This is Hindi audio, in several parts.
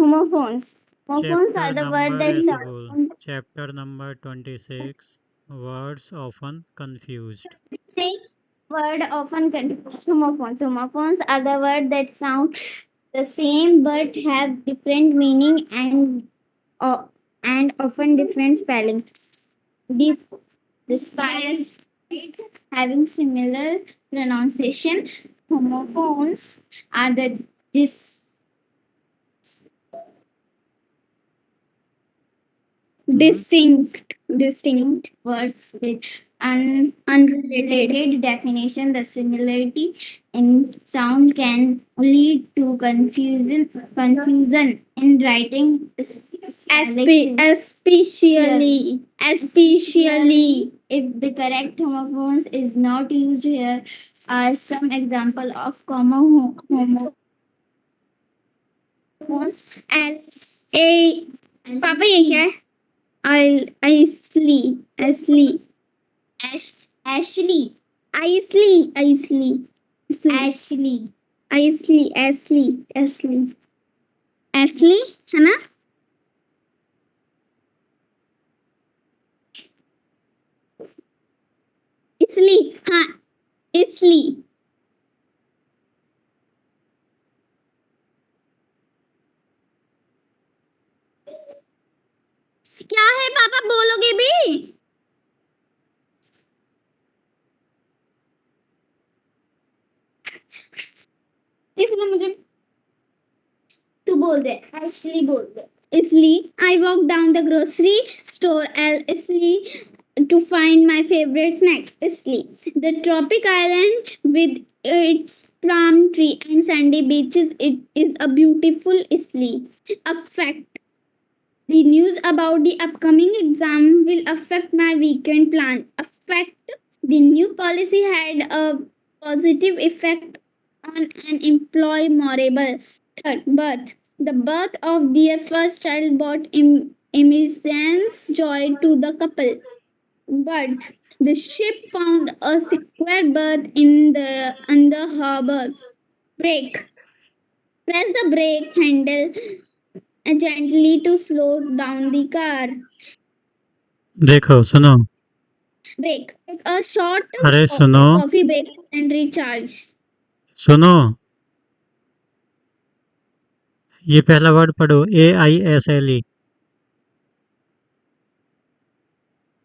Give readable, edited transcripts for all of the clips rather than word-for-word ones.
Homophones. Homophones are chapter the word number that ऐसे बोल, sound chapter number 26, words often confused. same word often confuse homophones. Homophones are the word that sound the same but have different meaning uh, and often different spelling. These despite having similar pronunciation, homophones are the distinct words with unrelated definition. The similarity in sound can lead to confusion in writing, especially if the correct homophones is not used. Here are some example of common homophones. A पापा ये क्या है? Isley, Ashley, Ashley, Isley, Isley, Ashley, Isley, Ashley, Ashley, Ashley है ना? इसली हाँ इसली क्या है पापा बोलोगे भी? इसमें मुझे तू बोल दे एशली बोल दे इसली I walked down the grocery store at Isli to find my favorite snacks. Isli, the tropic island with its palm tree and sandy beaches, it is a beautiful Isli. A fact: the news about the upcoming exam will affect my weekend plan. A fact: the new policy had a positive effect on unemployable. Third, birth. The birth of their first child brought immense joy to the couple. But the ship found a secure berth in the harbor. Brake. Press the brake handle gently to slow down the car. देखो सुनो, Break. Take a short अरे सुनो, coffee break and recharge. सुनो, ये पहला वर्ड पढ़ो, AISLE।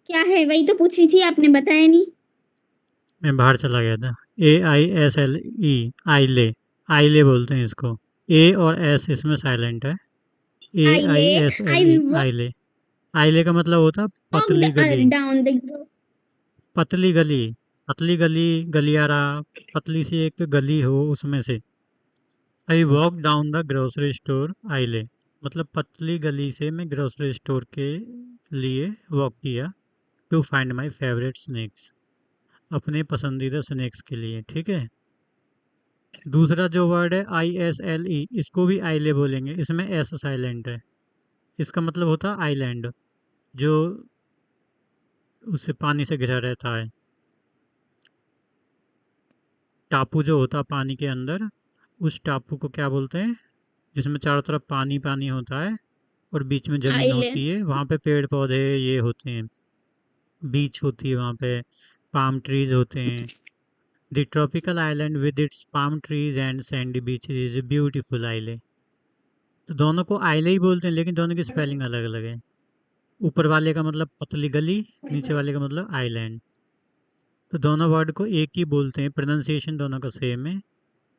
क्या है? वही तो पूछी थी आपने बताया नहीं. मैं बाहर चला गया था। AISLE, आइले, आइले बोलते हैं इसको। ए और एस इसमें साइलेंट है। AISLE, I आइले। आइले का मतलब होता है पतली गली। walked down the पतली गली, पतली गली, गलियारा, पतली सी एक गली हो उसमें से। I walk down the grocery store आइले, मतलब पतली गली से मैं ग्रोसरी स्टोर के लिए वॉक किया। To find my favourite snacks, अपने पसंदीदा स्नैक्स के लिए, ठीक है। दूसरा जो वर्ड है ISLE, इसको भी आइले बोलेंगे, इसमें एस साइलेंट है। इसका मतलब होता है आइलैंड, जो उससे पानी से घिरा रहता है। टापू जो होता है पानी के अंदर, उस टापू को क्या बोलते हैं, जिसमें चारों तरफ पानी पानी होता है और बीच में ज़मीन होती है, वहाँ पे पेड़ पौधे ये होते हैं, बीच होती है वहाँ पे, पाम ट्रीज होते हैं। The tropical island with its palm trees and Sandy beaches is a beautiful island. तो दोनों को आइले ही बोलते हैं, लेकिन दोनों की स्पेलिंग अलग अलग है। ऊपर वाले का मतलब पतली गली, नीचे वाले का मतलब आइलैंड। तो दोनों वर्ड को एक ही बोलते हैं, प्रोनाउंसिएशन दोनों का सेम है,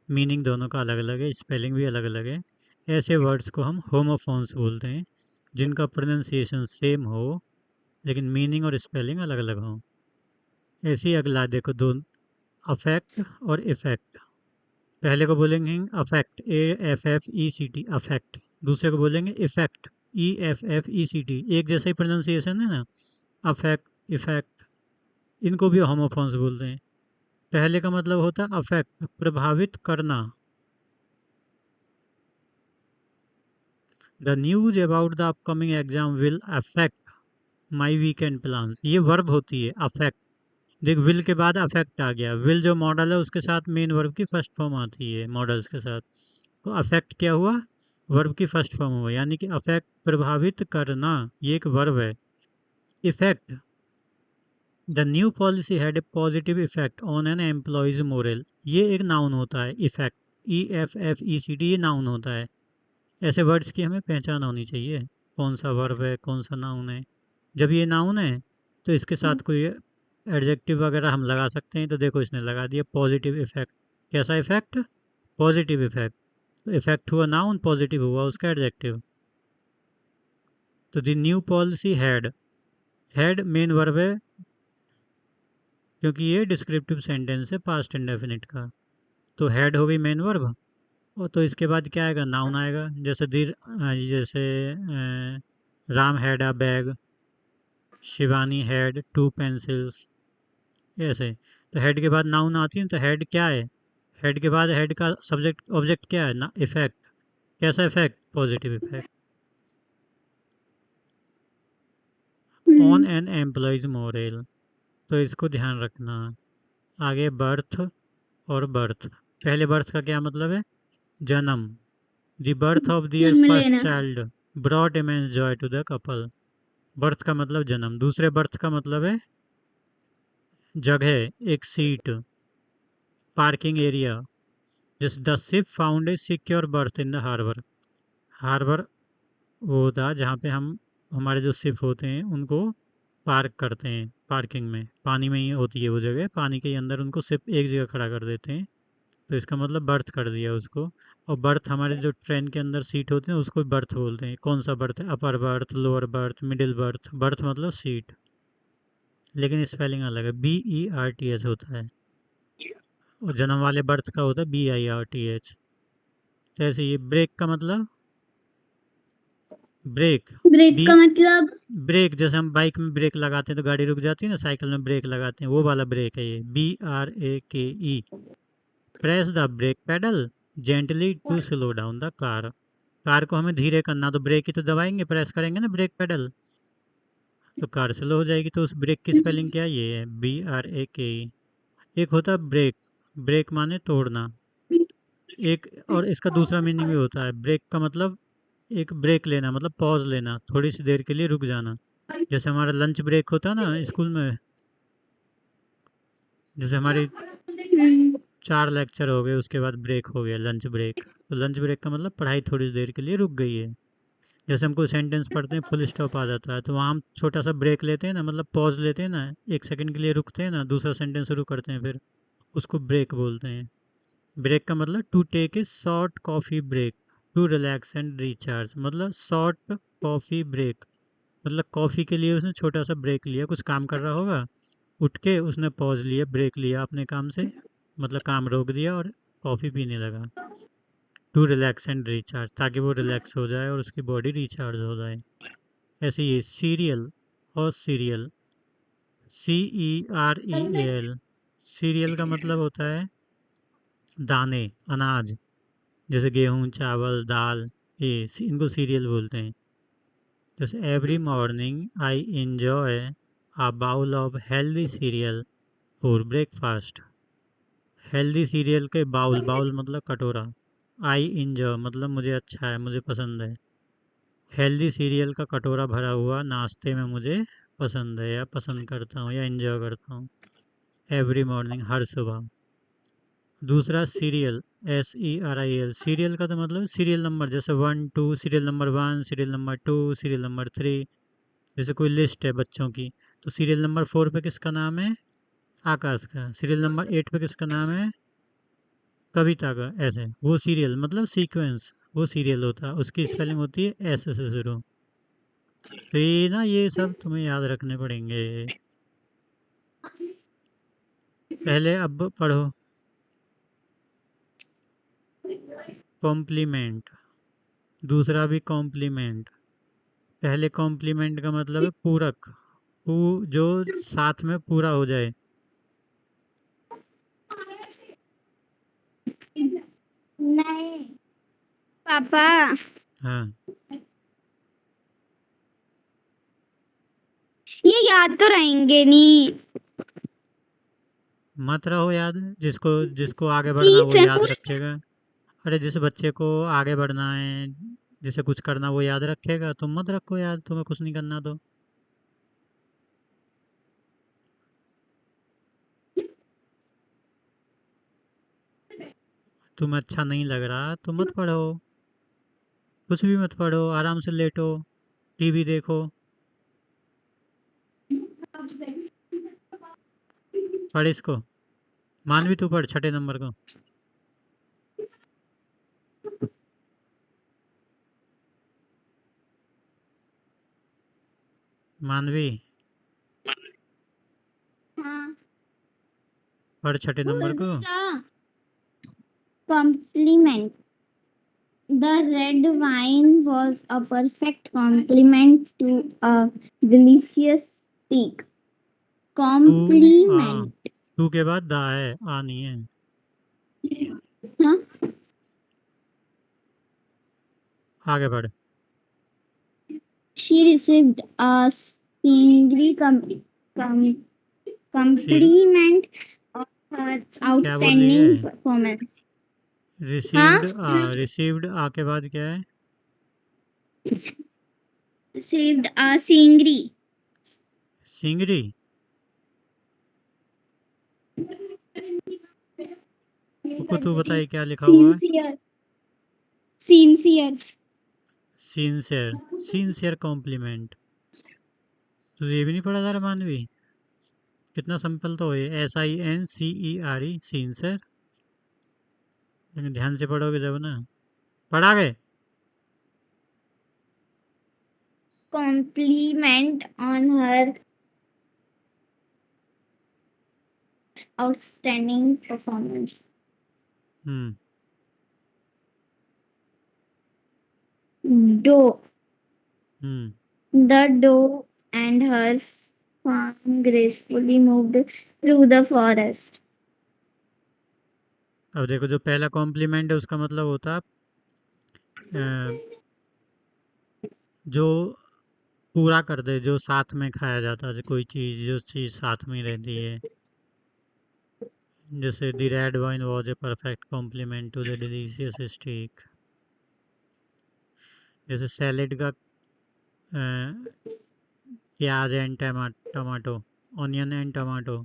मीनिंग दोनों का अलग अलग है, स्पेलिंग भी अलग अलग है। ऐसे वर्ड्स को हम होमोफोन्स बोलते हैं, जिनका प्रोनाउंसिएशन सेम हो लेकिन मीनिंग और स्पेलिंग अलग अलग हो। ऐसे ही अगला देखो, दो, अफेक्ट और इफेक्ट। पहले को बोलेंगे अफेक्ट, AFFECT, अफेक्ट। दूसरे को बोलेंगे इफेक्ट, EFFECT। एक जैसा ही प्रोनाउंसिएशन है ना, अफेक्ट, इफेक्ट। इनको भी होमोफोन्स बोलते हैं। पहले का मतलब होता है अफेक्ट, प्रभावित करना। The news about the upcoming exam will affect my weekend plans, ये वर्ब होती है अफेक्ट। देख, विल के बाद अफेक्ट आ गया, विल जो मॉडल है उसके साथ मेन वर्ब की फर्स्ट फॉर्म आती है मॉडल्स के साथ। तो अफेक्ट क्या हुआ, वर्ब की फर्स्ट फॉर्म हो, यानी कि अफेक्ट प्रभावित करना, ये एक वर्ब है। Effect, the new policy had a positive effect on an employees moral, ये एक नाउन होता है। इफेक्ट, EFFECT, ये नाउन होता है। ऐसे वर्ड्स की हमें पहचान होनी चाहिए, कौन सा वर्ब है कौन सा नाउन है। जब ये नाउन है तो इसके साथ कोई एडजेक्टिव वगैरह हम लगा सकते हैं, तो देखो इसने लगा दिया पॉजिटिव इफेक्ट। कैसा इफेक्ट? Positive effect. तो इफेक्ट हुआ नाउन, पॉजिटिव हुआ उसका एडजेक्टिव। तो the new policy had, had main verb है क्योंकि ये डिस्क्रिप्टिव सेंटेंस है पास्ट इंडेफिनिट का। तो हैड हो गई मेन वर्ब, और तो इसके बाद क्या आएगा? नाउन आएगा। जैसे Ram had a bag, Shivani had 2 pencils, ऐसे। तो हेड के बाद नाउन आती है, तो हेड क्या है? हेड के बाद हेड का सब्जेक्ट ऑब्जेक्ट क्या है ना? इफेक्ट। कैसा effect? Positive effect on an employees moral. तो इसको ध्यान रखना। आगे बर्थ और बर्थ। पहले बर्थ का क्या मतलब है? जन्म। द बर्थ ऑफ दियर जन्म फर्स्ट लेना। Child brought immense joy to the couple. Birth का मतलब जन्म। दूसरे बर्थ का मतलब है जगह, एक सीट, पार्किंग एरिया। जैसे the ship found a secure berth in the harbour. Harbour वो होता है जहाँ पे हम हमारे जो शिप होते हैं उनको पार्क करते हैं, पार्किंग में। पानी में ही होती है वो जगह, पानी के अंदर उनको शिप एक जगह खड़ा कर देते हैं। तो इसका मतलब बर्थ कर दिया उसको। और बर्थ, हमारे जो ट्रेन के अंदर सीट होते हैं उसको बर्थ बोलते हैं। कौन सा बर्थ है? Upper berth, lower berth, middle birth. Birth मतलब सीट, लेकिन स्पेलिंग अलग है, BERTH होता है। और जन्म वाले बर्थ का होता है BIRTH। जैसे ये ब्रेक का मतलब, ब्रेक, ब्रेक बी, का मतलब? ब्रेक जैसे हम बाइक में ब्रेक लगाते हैं तो गाड़ी रुक जाती है ना, साइकिल में ब्रेक लगाते हैं, वो वाला ब्रेक है ये, BRAKE। Press the brake pedal gently to slow down the car. Car को हमें धीरे करना, तो ब्रेक ही तो दबाएंगे, प्रेस करेंगे ना ब्रेक पेडल, तो कार स्लो हो जाएगी। तो उस ब्रेक की स्पेलिंग क्या है? ये है BRAKE। एक होता है ब्रेक, ब्रेक माने तोड़ना। एक और इसका दूसरा मीनिंग भी होता है। ब्रेक का मतलब एक ब्रेक लेना, मतलब पॉज लेना, थोड़ी सी देर के लिए रुक जाना। जैसे हमारा लंच ब्रेक होता है ना स्कूल में, जैसे हमारी 4 लेक्चर हो गए उसके बाद ब्रेक हो गया, लंच ब्रेक। तो लंच ब्रेक का मतलब पढ़ाई थोड़ी देर के लिए रुक गई है। जैसे हम कोई सेंटेंस पढ़ते हैं, फुल स्टॉप आ जाता है, तो वहाँ हम छोटा सा ब्रेक लेते हैं ना, मतलब पॉज लेते हैं ना, 1 सेकंड के लिए रुकते हैं ना, दूसरा सेंटेंस शुरू करते हैं, फिर उसको ब्रेक बोलते हैं। ब्रेक का मतलब to take a short coffee break to relax and recharge. मतलब शॉर्ट कॉफ़ी ब्रेक, मतलब कॉफ़ी के लिए उसने छोटा सा ब्रेक लिया, कुछ काम कर रहा होगा, उठ के उसने पॉज लिया, ब्रेक लिया अपने काम से, मतलब काम रोक दिया और कॉफ़ी पीने लगा। टू रिलैक्स एंड रिचार्ज, ताकि वो रिलैक्स हो जाए और उसकी बॉडी रिचार्ज हो जाए। ऐसे ही सीरियल और सीरियल, CEREAL। सीरियल का मतलब होता है दाने, अनाज। जैसे गेहूँ, चावल, दाल, ये इनको सीरियल बोलते हैं। जैसे every morning I enjoy a bowl of healthy cereal for breakfast. Healthy cereal के बाउल, बाउल मतलब कटोरा। आई इंजॉय मतलब मुझे अच्छा है, मुझे पसंद है। हेल्दी सीरियल का कटोरा भरा हुआ नाश्ते में मुझे पसंद है, या पसंद करता हूँ, या इंजॉय करता हूँ। एवरी मॉर्निंग, हर सुबह। दूसरा सीरियल, SERIAL। सीरियल का तो मतलब सीरियल नंबर, जैसे 1 2, serial number 1, serial number 2, serial number 3। जैसे कोई लिस्ट है बच्चों की, तो सीरियल नंबर 4 पे किसका नाम है? आकाश का। सीरियल नंबर 8 पे किसका नाम है? कविता का। ऐसे वो सीरियल मतलब सीक्वेंस, वो सीरियल होता है, उसकी स्पेलिंग होती है S से शुरू। तो ये ना, ये सब तुम्हें याद रखने पड़ेंगे। पहले अब पढ़ो। कॉम्प्लीमेंट, दूसरा भी कॉम्प्लीमेंट। पहले कॉम्प्लीमेंट का मतलब है पूरक, जो साथ में पूरा हो जाए। नहीं पापा, हाँ, ये याद तो रहेंगे नहीं। मत रहो याद, जिसको जिसको आगे बढ़ना ठीक वो से याद पूछ। रखेगा। अरे जिस बच्चे को आगे बढ़ना है, जिसे कुछ करना, वो याद रखेगा। तुम मत रखो याद, तुम्हें कुछ नहीं करना तो। तुम्हें अच्छा नहीं लग रहा तो मत पढ़ो, कुछ भी मत पढ़ो, आराम से लेटो, टीवी देखो। पढ़ इसको। मानवी तू पढ़ छठे नंबर को। मानवी हाँ पढ़ छठे नंबर बोल को। देगा। Compliment The red wine was a perfect complement to a delicious steak. तू Compliment. तू के बाद दा है, आ नहीं है। Huh? आगे बढ़। She received a stingray Siri compliment on her क्या बोल रही है? outstanding performance. हाँ रिसीव्ड आ के बाद क्या है? received a stingray. सिंगरी। को तू बताइए क्या लिखा हुआ है? Sincere. Sincere. Sincere. Sincere compliment. तुझे ये भी नहीं पढ़ा था मानवी? कितना सिंपल तो है, SINCERE, सिंसियर। लेकिन ध्यान से पढ़ोगे जब ना। पढ़ा गए। Compliment on her outstanding performance. Hmm Doe. Hmm The doe and her fawn gracefully moved through the forest. अब देखो, जो पहला कॉम्प्लीमेंट है उसका मतलब होता है जो पूरा कर दे, जो साथ में खाया जाता है, कोई चीज़, जो चीज़ साथ में ही रहती है। जैसे the red wine was a perfect complement to the delicious steak. जैसे सैलेड का प्याज and tomato, onion and tomato.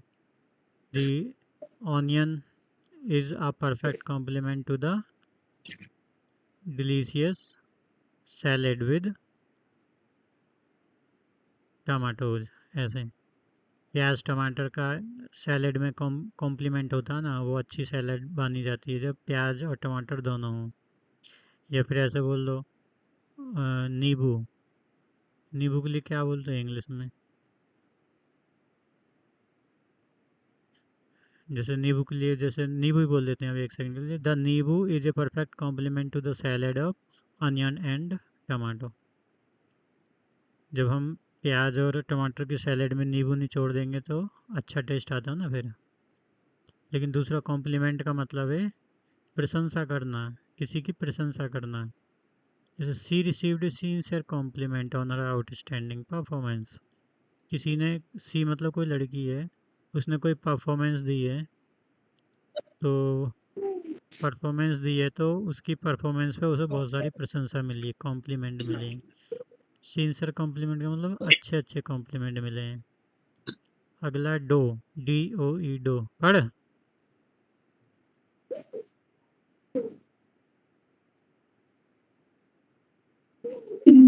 The onion is a perfect complement to the delicious salad with tomatoes. ऐसे प्याज टमाटर का सैलेड में कॉम्प्लीमेंट होता है ना, वो अच्छी सैलेड बनी जाती है जब प्याज और टमाटर दोनों हों। या फिर ऐसे बोल दो नींबू। नींबू के लिए क्या बोलते हैं इंग्लिश में? जैसे नींबू के लिए, जैसे नींबू ही बोल देते हैं। अभी एक सेकंड के लिए, the nimbu is a perfect complement to the salad of onion and tomato. जब हम प्याज और टमाटर की सैलेड में नींबू निचोड़ देंगे तो अच्छा टेस्ट आता है ना फिर। लेकिन दूसरा कॉम्प्लीमेंट का मतलब है प्रशंसा करना, किसी की प्रशंसा करना। जैसे she received sincere compliment on her outstanding performance. किसी ने, सी मतलब कोई लड़की है, उसने कोई परफॉर्मेंस दी है, तो परफॉर्मेंस दी है तो उसकी परफॉर्मेंस पे उसे बहुत सारी प्रशंसा मिली है, कॉम्प्लीमेंट मिले हैं। सिंसियर कॉम्प्लीमेंट का मतलब अच्छे अच्छे कॉम्प्लीमेंट मिले हैं। अगला डो, DOE, डो पढ़।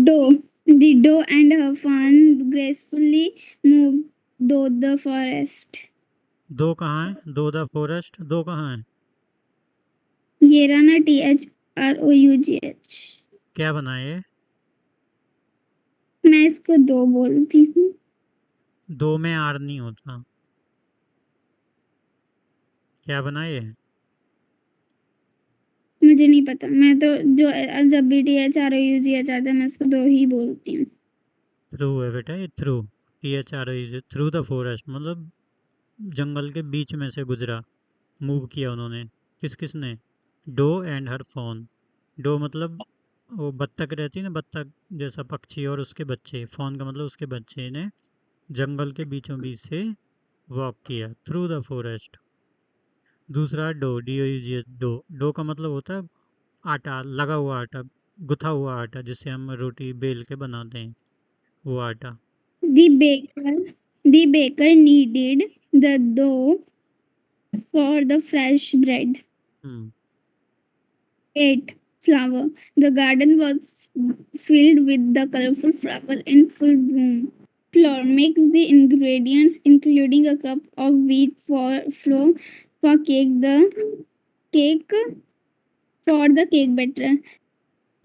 Doe. The doe and her fawn gracefully moved through the forest. दो कहाँ है? दो द फॉरेस्ट, दो कहाँ है? ये रहा ना THROUGH। क्या बनाए? मैं इसको दो बोलती हूँ। दो में आर नहीं होता। क्या बनाए? मुझे नहीं पता, मैं तो जो जब भी THROUGH आता है मैं इसको दो ही बोलती हूँ। थ्रू है बेटा, ये through. THRU, through the forest मतलब जंगल के बीच में से गुजरा, मूव किया उन्होंने। किस किस ने? Doe and her fawn. Doe मतलब वो बत्तख रहती है ना, बत्तख जैसा पक्षी, और उसके बच्चे। फॉन का मतलब उसके बच्चे ने जंगल के बीचों बीच से वॉक किया थ्रू द फॉरेस्ट। दूसरा डो, DOUG, डो। डो का मतलब होता है आटा, लगा हुआ आटा, गुथा हुआ आटा जिससे हम रोटी बेल के बनाते हैं, वो आटा। The baker kneaded the dough for the fresh bread. Hmm 8. Flower. The garden was filled with the colorful flower in full bloom. Flour. Mix the ingredients, including a cup of wheat flour for cake for the cake batter.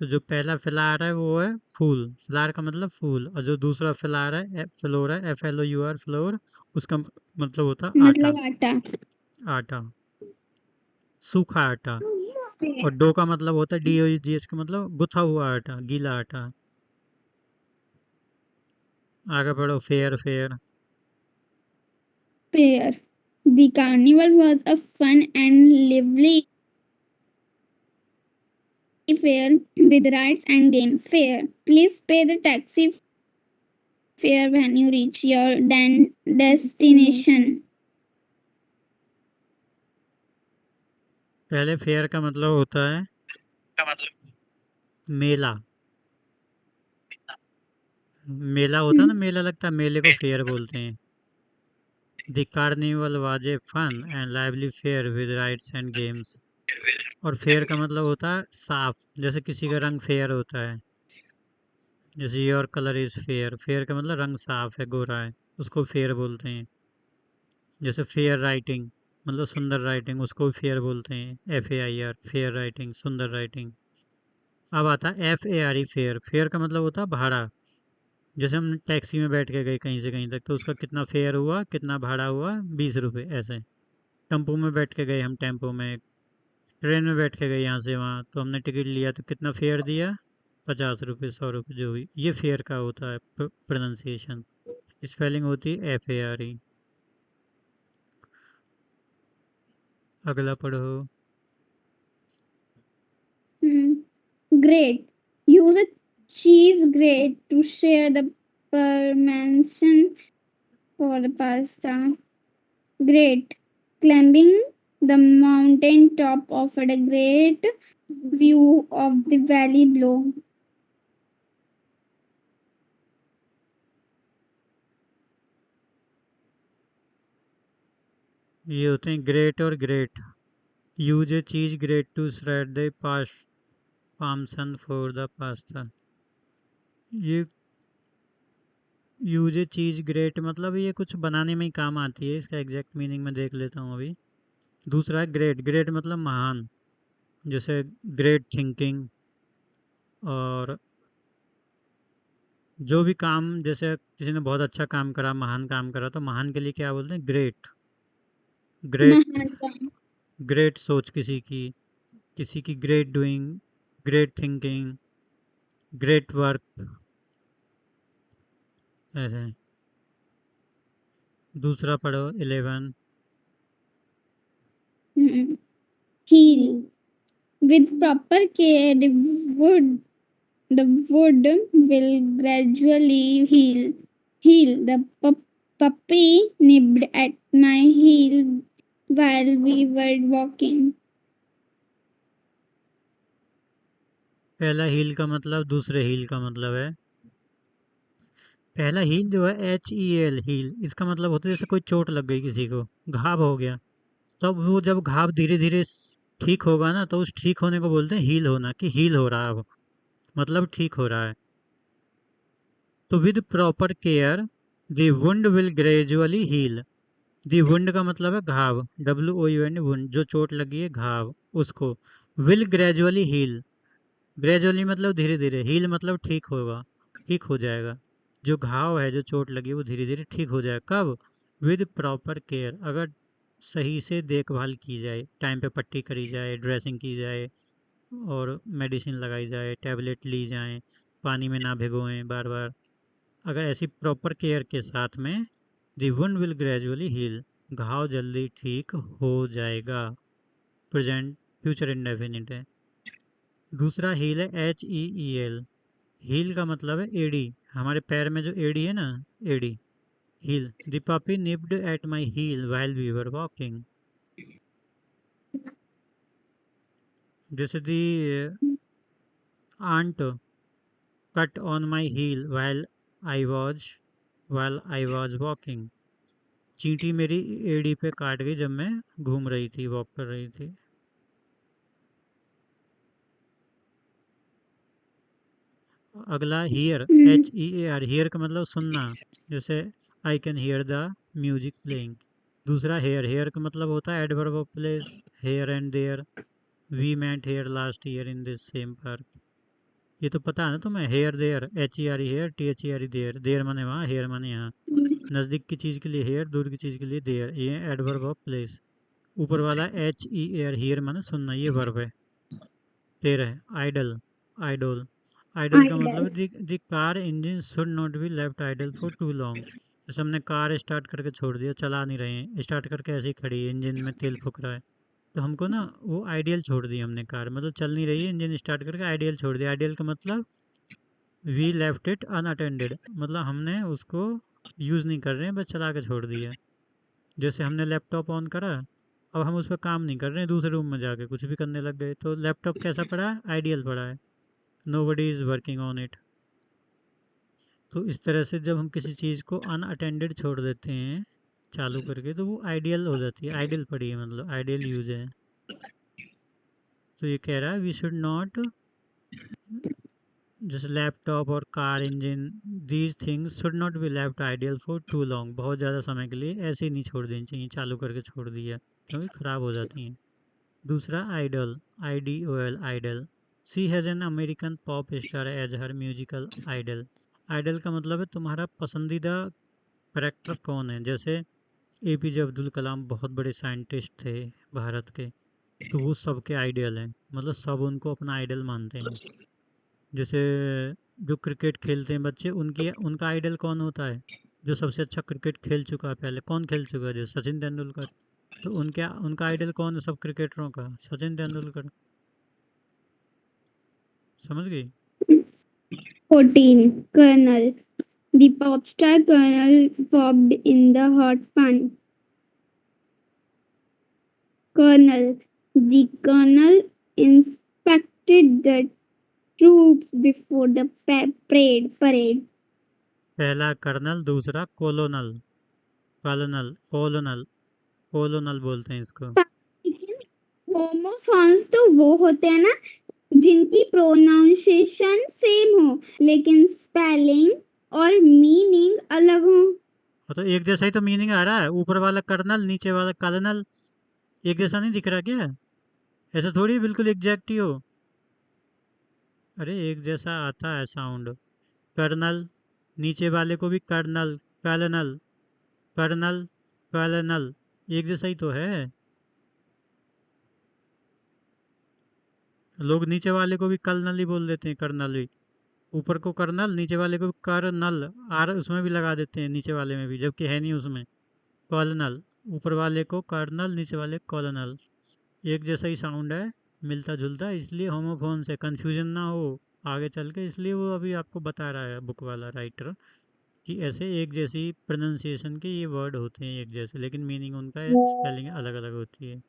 तो जो पहला फ्लावर है वो है फूल, फ्लावर का मतलब फूल, और जो दूसरा फ्लावर है फ्लोर है, FLOUR फ्लोर, उसका मतलब होता है आटा। मतलब आटा। आटा, सूखा आटा। और डो का मतलब होता है DOUGH का मतलब गुथा हुआ आटा, गीला आटा। आगे बढ़ो, fair fair. Fair. The carnival was a fun and lively fair with rides and games. Fair. Please pay the taxi fare when you reach your destination. पहले फेयर का मतलब होता है मेला। मेला होता है ना, मेला लगता है, मेले को फेयर बोलते हैं। The carnival was a fun and lively fair with rides and games. और फेयर का मतलब होता है साफ, जैसे किसी का रंग फेयर होता है, जैसे your colour is fair, fair का मतलब रंग साफ है, गोरा है, उसको फेयर बोलते हैं। जैसे फेयर राइटिंग मतलब सुंदर राइटिंग, उसको फेयर बोलते हैं, FAIR फेयर राइटिंग, सुंदर राइटिंग। अब आता है FARE फेयर, फेयर का मतलब होता है भाड़ा। जैसे हम टैक्सी में बैठ के गए कहीं से कहीं तक, तो उसका कितना फेयर हुआ, कितना भाड़ा हुआ, 20 रुपये ऐसे। टेम्पो में बैठ के गए हम, टेम्पो में, ट्रेन में बैठ के गए यहाँ से वहाँ, तो हमने टिकट लिया तो कितना फेयर दिया, 50 रुपये, 100 रुपये, जो भी। ये फेयर का होता है प्रोनाउंसिएशन। स्पेलिंग होती है FARE। अगला पढ़ो। Hmm. Great. Use a cheese grate to share the parmesan for the pasta. Great. Climbing the mountain top offered a great view of the valley below. ये होते हैं ग्रेट और great. Use a cheese grate to shred the parmesan for the pasta. ये यूज ए चीज ग्रेट मतलब ये कुछ बनाने में ही काम आती है, इसका एग्जैक्ट मीनिंग मैं देख लेता हूँ अभी। दूसरा है ग्रेट, ग्रेट मतलब महान, जैसे ग्रेट थिंकिंग। और जो भी काम, जैसे किसी ने बहुत अच्छा काम करा, महान काम करा, तो महान के लिए क्या बोलते हैं, ग्रेट। ग्रेट, महान काम। ग्रेट सोच किसी की great doing, great thinking, great work, ऐसे। दूसरा पढ़ो, 11। Heal. With proper care, the wood will gradually heal. Heal. The puppy nibbed at my heel while we were walking. पहला हील का मतलब, दूसरे हील का मतलब है, पहला हील जो है HEL हील, इसका मतलब होता है जैसे कोई चोट लग गई किसी को, घाव हो गया, तब वो जब घाव धीरे धीरे ठीक होगा ना, तो उस ठीक होने को बोलते हैं हील होना, कि हील हो रहा है अब, मतलब ठीक हो रहा है। तो with proper care the wound will gradually heal. The wound का मतलब है घाव, WOUND वुंड, जो चोट लगी है घाव, उसको। विल ग्रेजुअली हील, ग्रेजुअली मतलब धीरे धीरे, हील मतलब ठीक होगा, ठीक हो जाएगा। जो घाव है, जो चोट लगी है, वो धीरे धीरे ठीक हो जाएगा। कब? विद प्रॉपर केयर, अगर सही से देखभाल की जाए, टाइम पे पट्टी करी जाए, ड्रेसिंग की जाए, और मेडिसिन लगाई जाए, टैबलेट ली जाए, पानी में ना भिगोएं बार बार, अगर ऐसी प्रॉपर केयर के साथ में, दी वुंड विल ग्रेजुअली हील, घाव जल्दी ठीक हो जाएगा। प्रेजेंट फ्यूचर इंडेफिनिट है। दूसरा हील है HEEL। हील का मतलब है एड़ी, हमारे पैर में जो एड़ी है ना, एड़ी। Heel, the puppy nipped at my heel while we were walking. जैसे the ant cut on my heel while I was walking. चींटी मेरी एड़ी पे काट गई जब मैं घूम रही थी, वॉक कर रही थी। अगला हियर, HEAR, हियर का मतलब सुनना। जैसे I can hear the music playing. दूसरा हेयर, हेयर का मतलब होता है adverb of place, here and there. We met here last year in this same park. ये तो पता है ना तुम्हें, here there, HER here, THER there. There माने वहाँ, हेयर माने यहाँ। नज़दीक की चीज़ के लिए हेयर, दूर की चीज़ के लिए देयर, ये एडवर्ब ऑफ प्लेस। ऊपर वाला HER, हियर माने सुनना, ये वर्ब है। फिर है आइडल, आइडोल। आइडल का मतलब idol. है the car engine should not be left idle for too long. जैसे हमने कार स्टार्ट करके छोड़ दिया, चला नहीं रहे हैं, स्टार्ट करके ऐसे ही खड़ी है, इंजन में तेल फूक रहा है, तो हमको ना वो आइडियल छोड़ दी हमने कार, मतलब चल नहीं रही है, इंजन स्टार्ट करके आइडियल छोड़ दिया। आइडियल का मतलब वी लेफ्ट इट अनअटेंडेड, मतलब हमने उसको यूज़ नहीं कर रहे हैं, बस चला के छोड़ दिया। जैसे हमने लैपटॉप ऑन करा, अब हम उस पर काम नहीं कर रहे हैं, दूसरे रूम में जाके कुछ भी करने लग गए, तो लैपटॉप कैसा पड़ा है, आइडियल पड़ा है। Nobody is working on it. तो इस तरह से जब हम किसी चीज़ को अनअटेंडेड छोड़ देते हैं चालू करके, तो वो आइडियल हो जाती है, आइडियल पड़ी है, मतलब आइडियल यूज है। तो ये कह रहा है वी शुड नॉट, जैसे लैपटॉप और car engine, these things should not be left ideal for too long, बहुत ज़्यादा समय के लिए ऐसे ही नहीं छोड़ देनी चाहिए, चालू करके छोड़ दिया क्योंकि ख़राब हो जाती हैं। दूसरा idol, IDOL, idol. She has an American pop star as her musical idol. Idol का मतलब है तुम्हारा पसंदीदा करेक्टर कौन है। जैसे APJ अब्दुल कलाम बहुत बड़े साइंटिस्ट थे भारत के, तो वो सबके आइडियल हैं, मतलब सब उनको अपना आइडल मानते हैं। जैसे जो क्रिकेट खेलते हैं बच्चे, उनकी उनका आइडल कौन होता है, जो सबसे अच्छा क्रिकेट खेल चुका है, पहले कौन खेल चुका है, जैसे सचिन तेंदुलकर। तो उनके उनका आइडल कौन है सब क्रिकेटरों का, सचिन तेंदुलकर। समझ गई। 14. Colonel. The pop star Colonel popped in the hot pan. Colonel. The colonel inspected the troops before the parade. पहला कर्नल, दूसरा कोलोनल, कर्नल, कोलोनल, कोलोनल बोलते हैं इसको। होमोफॉन्स तो वो होते हैं ना जिनकी प्रोनाउंसिएशन सेम हो लेकिन स्पेलिंग और मीनिंग अलग हो। तो एक जैसा ही तो मीनिंग आ रहा है, ऊपर वाला कर्नल, नीचे वाला कर्नल, एक जैसा नहीं दिख रहा क्या? ऐसा थोड़ी बिल्कुल एग्जैक्ट ही हो। अरे एक जैसा आता है साउंड। कर्नल, नीचे वाले को भी कर्नल, कर्नल, कर्नल, कर्नल, एक जैसा ही तो है। लोग नीचे वाले को भी कर्नल ही बोल देते हैं, कर्नल भी। ऊपर को कर्नल, नीचे वाले को भी कर्नल, आर उसमें भी लगा देते हैं, नीचे वाले में भी, जबकि है नहीं उसमें। कॉलनल, ऊपर वाले को कर्नल, नीचे वाले कॉलनल, एक जैसा ही साउंड है, मिलता जुलता, इसलिए होमोफोन से कंफ्यूजन ना हो आगे चल के, इसलिए वो अभी आपको बता रहा है बुक वाला राइटर कि ऐसे एक जैसी प्रोनाउंसिएशन के ये वर्ड होते हैं एक जैसे, लेकिन मीनिंग उनका स्पेलिंग अलग अलग होती है।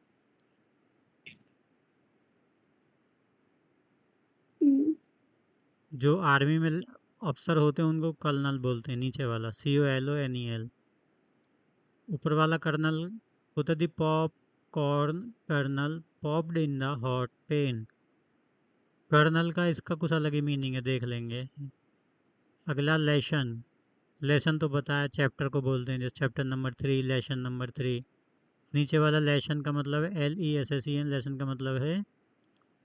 जो आर्मी में अफसर होते हैं उनको कर्नल बोलते हैं, नीचे वाला COLONEL। ऊपर वाला कर्नल होता है the popcorn kernel popped in the hot pan. Kernel का इसका कुछ अलग ही मीनिंग है, देख लेंगे। अगला लेसन, लेसन तो पता है चैप्टर को बोलते हैं, जैसे चैप्टर नंबर 3, लेसन नंबर 3। नीचे वाला लेसन का मतलब है LESSEN, लेसन का मतलब है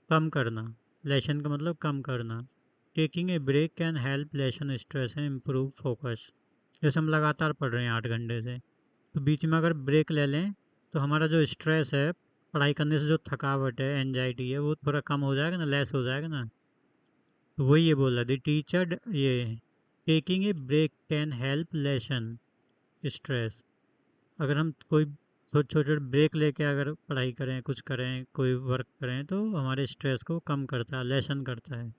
कम करना, लेसन का मतलब कम करना। Taking a break can help lessen stress and improve focus. जैसे हम लगातार पढ़ रहे हैं 8 घंटे से, तो बीच में अगर ब्रेक ले लें तो हमारा जो स्ट्रेस है, पढ़ाई करने से जो थकावट है, एनजाइटी है, वो थोड़ा कम हो जाएगा ना, लेस हो जाएगा ना। तो वही ये बोल रहा दी टीचर, ये taking a break can help lessen stress. अगर हम कोई छोटे छोटे ब्रेक लेके अगर पढ़ाई करें, कुछ करें, कोई वर्क करें, तो हमारे स्ट्रेस को कम करता है, लेसन करता है।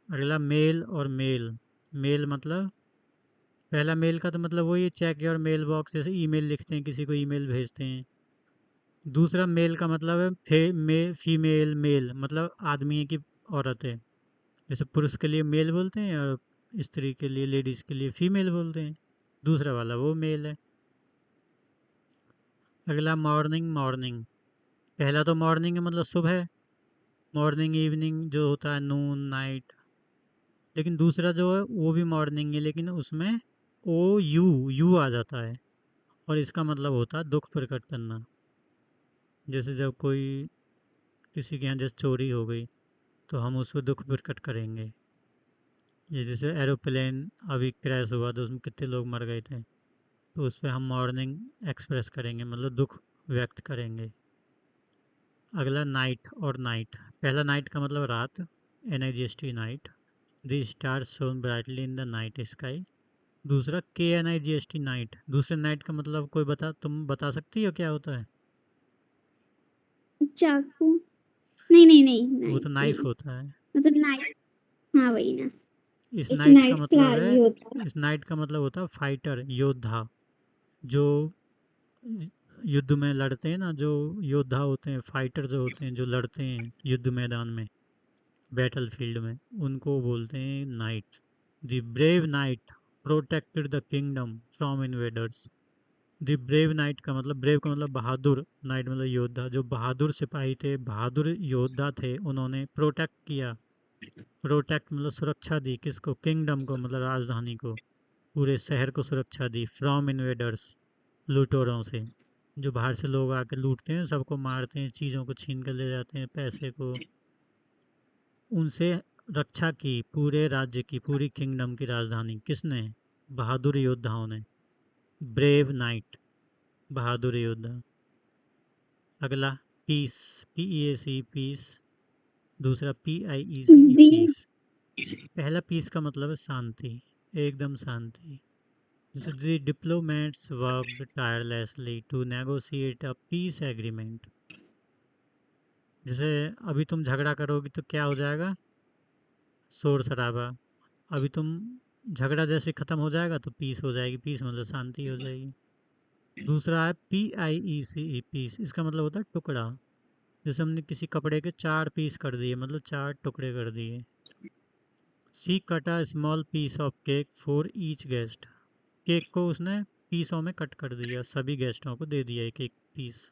अगला मेल और मेल। मेल मतलब, पहला मेल का तो मतलब वही चेक योर मेल बॉक्स, जैसे ईमेल लिखते हैं, किसी को ईमेल भेजते हैं। दूसरा मेल का मतलब है फीमेल मेल, मतलब आदमी है कि औरत है। जैसे पुरुष के लिए मेल बोलते हैं और स्त्री के लिए, लेडीज के लिए फीमेल बोलते हैं। दूसरा वाला वो मेल है। अगला मॉर्निंग मॉर्निंग। पहला तो मॉर्निंग है मतलब सुबह, मॉर्निंग इवनिंग जो होता है नून नाइट। लेकिन दूसरा जो है वो भी मॉर्निंग है, लेकिन उसमें ओ यू आ जाता है, और इसका मतलब होता है दुख प्रकट करना। जैसे जब कोई किसी के यहाँ जैसे चोरी हो गई तो हम उस पर दुख प्रकट करेंगे। ये जैसे एरोप्लेन अभी क्रैश हुआ तो उसमें कितने लोग मर गए थे, तो उस पर हम मॉर्निंग एक्सप्रेस करेंगे, मतलब दुख व्यक्त करेंगे। अगला नाइट और नाइट। पहला नाइट का मतलब रात, NIGST night. The star shown brightly in the night sky. दूसरा KNIGST नाइट। दूसरे नाइट का मतलब तुम बता सकती हो क्या होता है? चाकू। नहीं नहीं नहीं वो नाइफ तो नाइफ नहीं, होता है। मतलब नाइफ। हाँ वही ना। इस एक नाइट का नाइट मतलब फ्लावर भी है होता है। इस नाइट का मतलब होता है फाइटर, योद्धा। जो युद्ध में लड़ते हैं ना, जो योद्धा होते हैं, फाइटर जो होते हैं, जो लड़ते हैं युद्ध मैदान में, बैटल फील्ड में, उनको बोलते हैं night. The brave night protected the kingdom from invaders. The brave night का मतलब, ब्रेव का मतलब बहादुर, नाइट मतलब योद्धा। जो बहादुर सिपाही थे, बहादुर योद्धा थे, उन्होंने प्रोटेक्ट किया। प्रोटेक्ट मतलब सुरक्षा दी, किसको? किंगडम को, मतलब राजधानी को, पूरे शहर को सुरक्षा दी। फ्रॉम इन्वेडर्स, लूटोरों से। जो बाहर से लोग आके लूटते हैं, सबको मारते हैं, चीज़ों को छीन कर ले जाते हैं, पैसे को, उनसे रक्षा की पूरे राज्य की, पूरी किंगडम की राजधानी किसने? बहादुर योद्धाओं ने। ब्रेव नाइट, बहादुर योद्धा। अगला पीस, PEAC पीस। दूसरा PIECE दी पीस। पहला पीस का मतलब है शांति, एकदम शांति। जैसे the diplomats worked tirelessly to negotiate a peace agreement. जैसे अभी तुम झगड़ा करोगी तो क्या हो जाएगा? शोर शराबा। अभी तुम झगड़ा जैसे ख़त्म हो जाएगा तो पीस हो जाएगी, पीस मतलब शांति हो जाएगी। दूसरा है PIECE पीस। इसका मतलब होता है टुकड़ा। जैसे हमने किसी कपड़े के 4 पीस कर दिए, मतलब 4 टुकड़े कर दिए। She cut a small piece of cake for each guest. Cake को उसने पीसों में कट कर दिया, सभी गेस्टों को दे दिया एक एक पीस।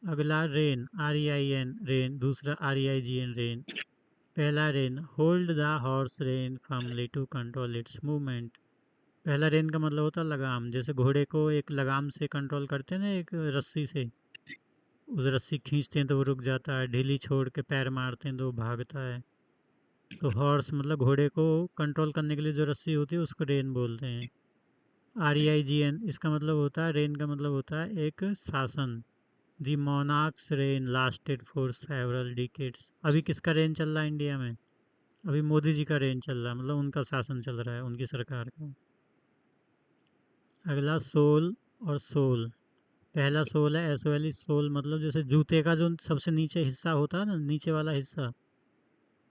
अगला रेन, REIN रेन। दूसरा REIGN रेन। पहला rain, hold the horse rain firmly to control it's movement. पहला रेन का मतलब होता है लगाम। जैसे घोड़े को एक लगाम से कंट्रोल करते हैं ना, एक रस्सी से, उस रस्सी खींचते हैं तो वो रुक जाता है, ढीली छोड़ के पैर मारते हैं तो वो भागता है। तो हॉर्स मतलब घोड़े को कंट्रोल करने के लिए जो रस्सी होती है उसको रेन बोलते हैं। REIGN, इसका मतलब होता है, रेन का मतलब होता है एक शासन। The monarch's reign lasted for several decades. अभी किसका रेन चल रहा है इंडिया में? अभी मोदी जी का रेन चल रहा है, मतलब उनका शासन चल रहा है, उनकी सरकार का। अगला सोल और सोल। पहला सोल है SOL। सोल मतलब जैसे जूते का जो सबसे नीचे हिस्सा होता है ना, नीचे वाला हिस्सा,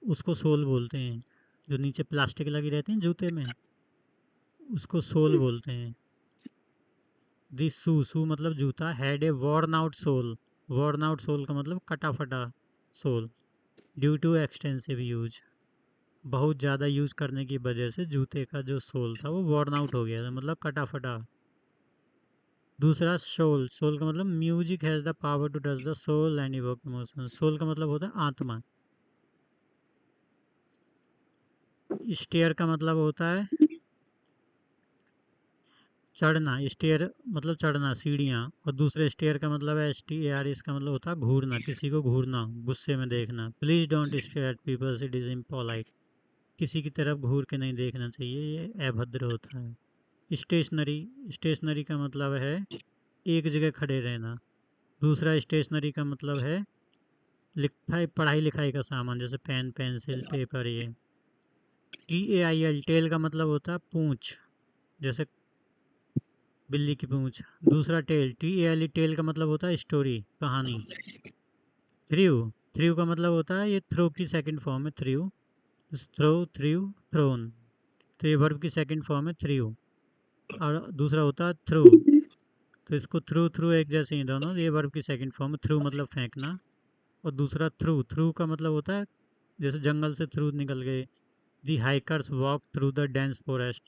उसको सोल बोलते हैं। जो नीचे प्लास्टिक लगी रहती है जूते में, उसको सोल बोलते हैं। दिस शू मतलब जूता, had a worn out sole. worn out sole का मतलब कटा फटा sole. Due to extensive use, बहुत ज़्यादा यूज करने की वजह से जूते का जो सोल था वो worn आउट हो गया था, मतलब कटा फटा। दूसरा सोल, सोल का मतलब music has the power to touch the soul and evoke emotion. Soul का मतलब होता है आत्मा। स्टेयर का मतलब होता है चढ़ना। स्टेयर मतलब चढ़ना, सीढ़ियाँ। और दूसरे स्टेयर का मतलब है STAR। इसका मतलब होता है घूरना, किसी को घूरना, गुस्से में देखना। Please don't stare at peoples, it is impolite. किसी की तरफ घूर के नहीं देखना चाहिए, ये अभद्र होता है। स्टेशनरी, स्टेशनरी का मतलब है एक जगह खड़े रहना। दूसरा स्टेशनरी का मतलब है लिखाई, पढ़ाई लिखाई का सामान, जैसे पेन पेंसिल पेपर ये। TAIL, टेल का मतलब होता है पूंछ, जैसे बिल्ली की पूंछ। दूसरा टेल, TALE, टेल का मतलब होता है स्टोरी, कहानी। थ्रू, थ्रू का मतलब होता है, ये थ्रो की सेकंड फॉर्म है थ्रू। Throw, through, thrown. तो ये वर्ब की सेकंड फॉर्म है थ्रू। और दूसरा होता है थ्रू, तो इसको थ्रू थ्रू एक जैसे ही दोनों, ये वर्ब की सेकंड फॉर्म। थ्रू मतलब फेंकना, और दूसरा थ्रू। थ्रू का मतलब होता है जैसे जंगल से थ्रू निकल गए। The hikers walk through the dense forest.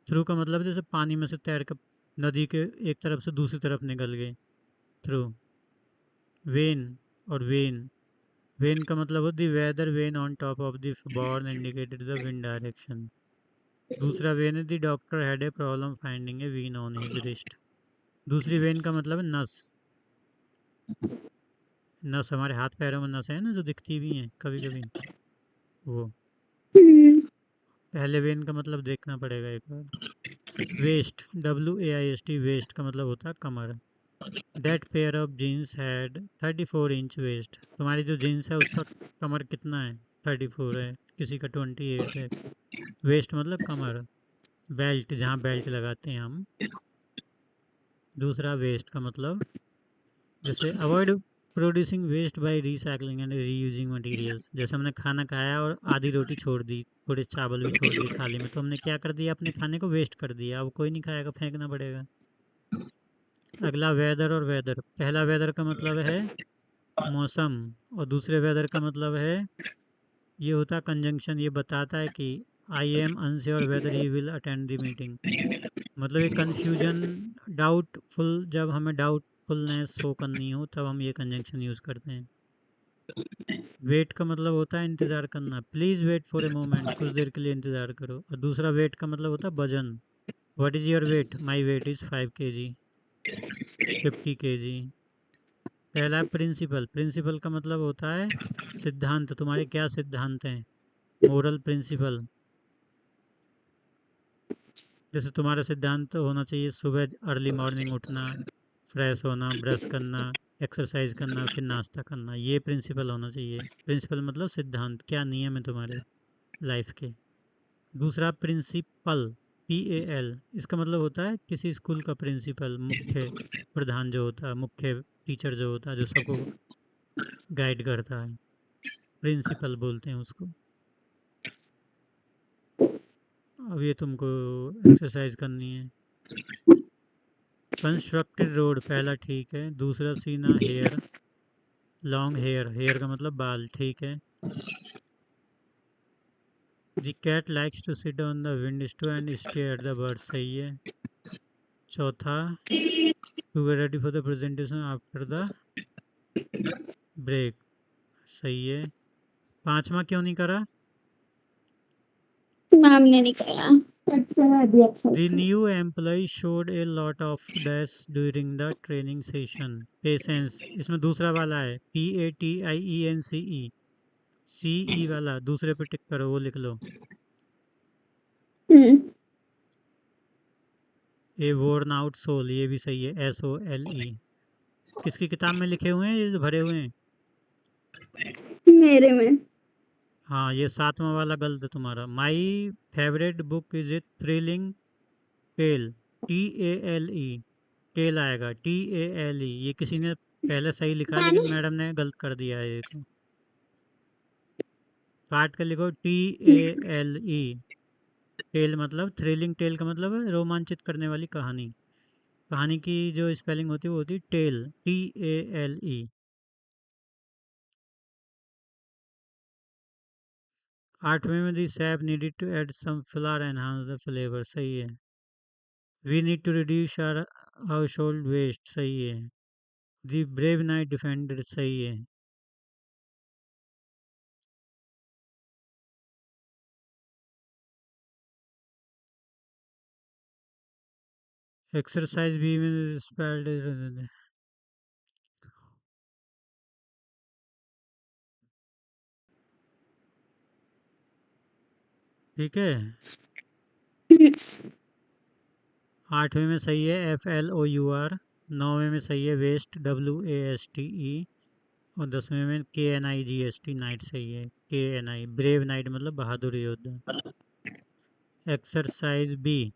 Through का मतलब जैसे पानी में से तैर कर नदी के एक तरफ से दूसरी तरफ निकल गए, थ्रू। वेन और वेन, वेन का मतलब हो the weather vane on top of the barn indicated the wind direction. दूसरा वेन है the doctor had a problem finding a vein on his wrist. दूसरी वेन का मतलब है नस। नस हमारे हाथ पैरों में नस है ना, जो दिखती भी हैं कभी कभी, वो। हम्म, पहले वेन का मतलब देखना पड़ेगा एक बार। वेस्ट, WAIST, वेस्ट का मतलब होता है कमर। That pair of jeans had 34 inch waist. तुम्हारी जो जीन्स है उसका कमर कितना है? 34 है, किसी का 28 है। वेस्ट मतलब कमर। बेल्ट, जहाँ बेल्ट लगाते हैं हम। दूसरा वेस्ट का मतलब जैसे avoid producing waste by recycling and reusing materials. जैसे हमने खाना खाया और आधी रोटी छोड़ दी, थोड़े चावल भी छोड़ दिए थाली में, तो हमने क्या कर दिया, अपने खाने को वेस्ट कर दिया। अब कोई नहीं खाएगा, फेंकना पड़ेगा। अगला वेदर और वेदर। पहला वेदर का मतलब है मौसम, और दूसरे वेदर का मतलब है, ये होता है कंजंक्शन, ये बताता है कि I am unsure weather he will attend the meeting. मतलब ये कन्फ्यूजन, डाउटफुल, जब हमें डाउटफुलनेस शो करनी हो तब हम ये कंजंक्शन यूज़ करते हैं। वेट का मतलब होता है इंतज़ार करना। Please wait for a moment, कुछ देर के लिए इंतज़ार करो। और दूसरा वेट का मतलब होता है वजन। What is your weight? My weight is 5 kg, 50 kg। पहला है प्रिंसिपल। प्रिंसिपल का मतलब होता है सिद्धांत। तुम्हारे क्या सिद्धांत हैं? Moral principle. जैसे तुम्हारा सिद्धांत होना चाहिए सुबह अर्ली मॉर्निंग उठना, फ्रेश होना, ब्रश करना, एक्सरसाइज करना, फिर नाश्ता करना। ये प्रिंसिपल होना चाहिए। प्रिंसिपल मतलब सिद्धांत, क्या नियम है तुम्हारे लाइफ के। दूसरा प्रिंसिपल, PAL, इसका मतलब होता है किसी स्कूल का प्रिंसिपल, मुख्य प्रधान जो होता है, मुख्य टीचर जो होता है, जो सबको गाइड करता है, प्रिंसिपल बोलते हैं उसको। अब ये तुमको एक्सरसाइज करनी है। कंस्ट्रक्टेड रोड, पहला ठीक है। दूसरा सीना हेयर, लॉन्ग हेयर, हेयर का मतलब बाल, ठीक है। The cat likes to sit on the window and stay at the bird, सही है। चौथा, to get ready for the presentation after the break, सही है। पांचवा क्यों नहीं करा? मैम ने नहीं करा, कट करा दिया था द उसने। New employ showed a lot of dash during the training session. Patience, इसमें दूसरा वाला है, PATIENCE, CE वाला दूसरे पे टिक करो, वो लिख लो। हम्म, ए वोर्न आउट सोल, ये भी सही है, SOLE। किसकी किताब में लिखे हुए हैं ये जो भरे हुए हैं? मेरे में। हाँ, ये सातवां वाला गलत है तुम्हारा। My favourite book is a thrilling tale, TALE, tale आएगा, TALE। ये किसी ने पहले सही लिखा है, लेकिन मैंने मैडम ने गलत कर दिया है, देखो। काट कर लिखो TALE। टेल मतलब थ्रिलिंग, टेल का मतलब है रोमांचित करने वाली कहानी। कहानी की जो स्पेलिंग होती है वो होती है टेल, TALE। आठवें में the sap needed to add some flour enhance the flavour, सही है। We need to reduce our household waste, सही है। दी ब्रेव नाइट डिफेंडेड, सही है। एक्सरसाइज भी में स्पेल्ड, ठीक है। आठवें में सही है FLOUR। नौवें में सही है वेस्ट, WASTE। और 10वें में KNIGST, नाइट, सही है। KNI, ब्रेव नाइट मतलब बहादुर योद्धा। एक्सरसाइज B,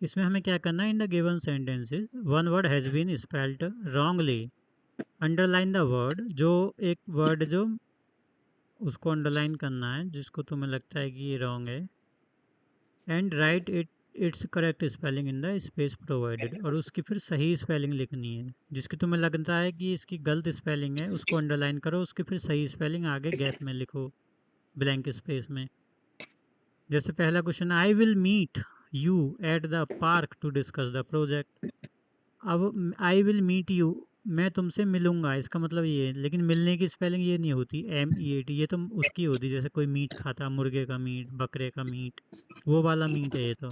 इसमें हमें क्या करना है? In the given sentences one word has been spelled wrongly, underline the word. जो एक वर्ड जो उसको अंडरलाइन करना है जिसको तुम्हें लगता है कि ये रॉन्ग है, and right it it's correct spelling in the space provided, और उसकी फिर सही स्पेलिंग लिखनी है। जिसकी तुम्हें लगता है कि इसकी गलत स्पेलिंग है उसको अंडरलाइन करो, उसकी फिर सही स्पेलिंग आगे गैप में लिखो, ब्लैंक स्पेस में। जैसे पहला question, I will meet you at the park to discuss the project. अब आई विल मीट यू, मैं तुमसे मिलूंगा, इसका मतलब ये है, लेकिन मिलने की स्पेलिंग ये नहीं होती MEAT, ये तो उसकी होती जैसे कोई मीट खाता, मुर्गे का मीट, बकरे का मीट, वो वाला मीट है ये तो।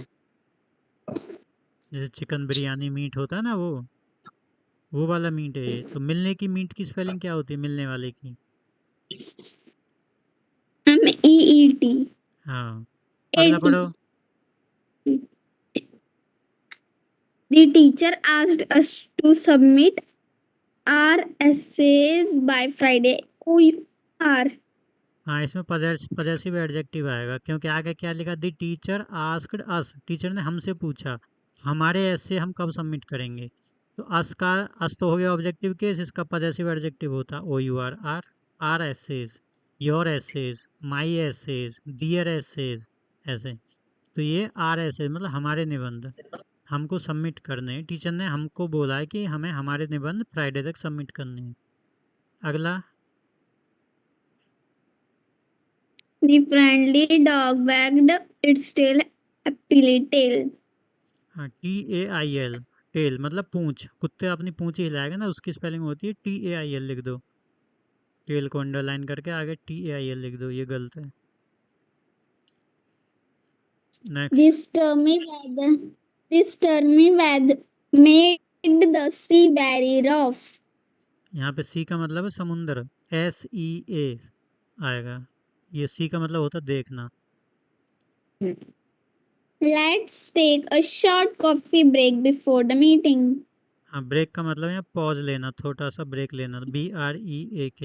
जैसे चिकन बिरयानी मीट होता है ना, वो वाला मीट है ये। तो मिलने की मीट की स्पेलिंग क्या होती है, मिलने वाले की? MEET. हाँ, अगला पढ़ो। The teacher asked us to submit our essays by Friday. OUR. हाँ, इसमें पजेसिव एडजेक्टिव आएगा, क्योंकि आगे क्या लिखा, the teacher asked us, teacher ने हमसे पूछा हमारे ऐसे हम कब सबमिट करेंगे। तो अस तो हो गया ऑब्जेक्टिव केस, इसका पजेसिव एडजेक्टिव होता OUR। Our esses, your esses, my esses, their esses, ऐसे। तो ये आर एसेज मतलब हमारे निबंध हमको सबमिट करने हैं। टीचर ने हमको बोला है कि हमें हमारे निबंध फ्राइडे तक सबमिट करने हैं। अगला, The friendly dog wagged its tail happily. Tail. हाँ, TAIL, टेल मतलब पूंछ, कुत्ते अपनी पूंछ ही हिलाएगा ना, उसकी स्पेलिंग होती है TAIL, लिख दो। टेल को अंडरलाइन करके आगे TAIL लिख दो, ये गलत है। Next, This stormy weather. This stormy weather made the sea very rough. यहाँ पे सी का मतलब है समुंदर, SEA आएगा। ये सी का मतलब होता है देखना। Let's take a short coffee break before the meeting. हाँ, ब्रेक का मतलब है पॉज लेना, छोटा सा ब्रेक लेना, BREAK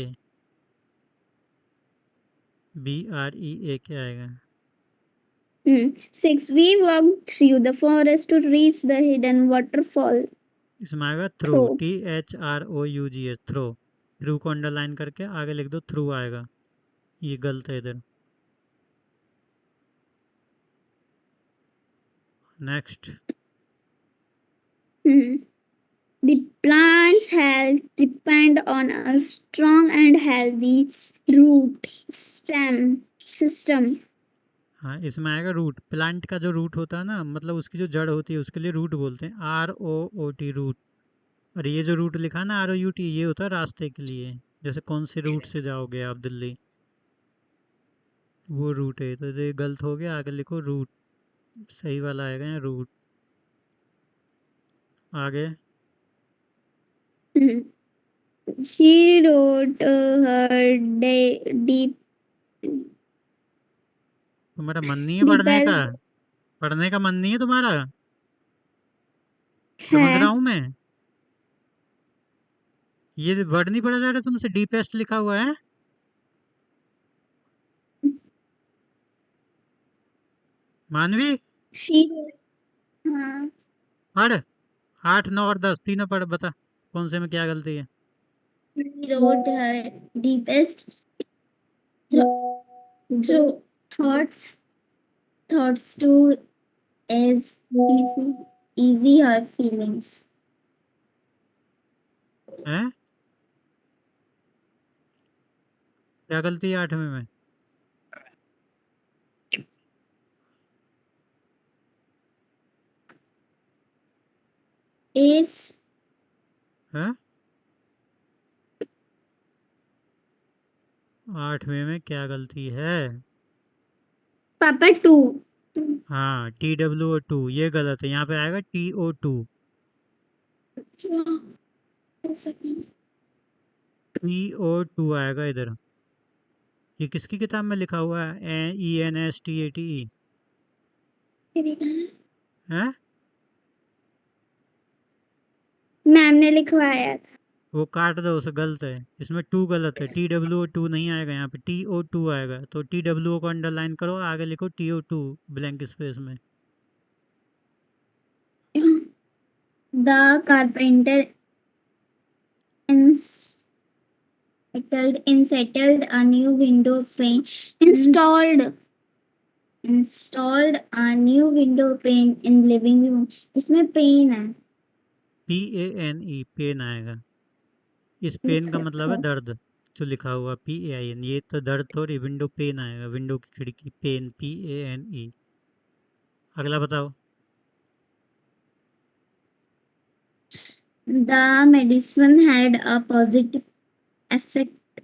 आएगा। 6. We walked through the forest to reach the hidden waterfall. इसमें आएगा through, Through. THROUGH, throw. Through को अंडरलाइन करके आगे लिख दो थ्रू आएगा, ये गलत है इधर। Next, Hmm. The plant's health depends on a strong and healthy root stem system. हाँ, इसमें आएगा रूट। प्लांट का जो रूट होता है ना, मतलब उसकी जो जड़ होती है उसके लिए रूट बोलते हैं, ROOT, रूट। और ये जो रूट लिखा है ना, ROUT, ये होता है रास्ते के लिए। जैसे कौन से रूट से जाओगे आप दिल्ली, वो रूट है। तो ये गलत हो गया, आगे लिखो रूट, सही वाला आएगा यहाँ रूट। आगे, Hmm. She wrote her deep, तुम्हारा मन नहीं है पढ़ने का? deepest पढ़ने का मन नहीं है तुम्हारा? समझ रहा है हूँ मैं, ये वर्ड नहीं पढ़ा जा रहा तुमसे, डीपेस्ट लिखा हुआ है। मानवी, she हाँ पढ़, 8, 9 और 10 तीनों पढ़, बता कौन से में क्या गलती है। she wrote her deepest through thoughts to as easy her feelings. हैं, क्या गलती है 8वें में? Is हैं, 8वें में क्या गलती है? Papa 2. हाँ, TWO2, ये गलत है, यहाँ पे आएगा TO2। TO2 आएगा इधर। ये किसकी किताब में लिखा हुआ है, ENSTATE है? मैम ने लिखवाया था। वो काट दो, उसे गलत है, इसमें 2 गलत है, TWO2 नहीं आएगा, यहाँ पे TO2 आएगा। तो TWO को अंडरलाइन करो, आगे लिखो TO2 ब्लैंक स्पेस में। The carpenter settled a new window frame installed. Installed a new window pane in living room. इसमें पेन है. PANE, पेन आएगा. इस पेन का मतलब है दर्द, जो लिखा हुआ PAIN. ये तो दर्द थोड़ी, विंडो पेन आएगा, विंडो की खिड़की. Pane, PANE. अगला बताओ. The medicine had a positive effect.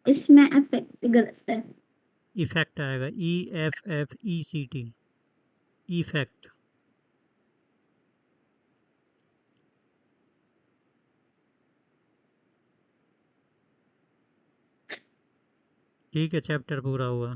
इसमें effect गलत है. इफेक्ट आएगा, EFFECT. इफेक्ट. ठीक है, चैप्टर पूरा हुआ.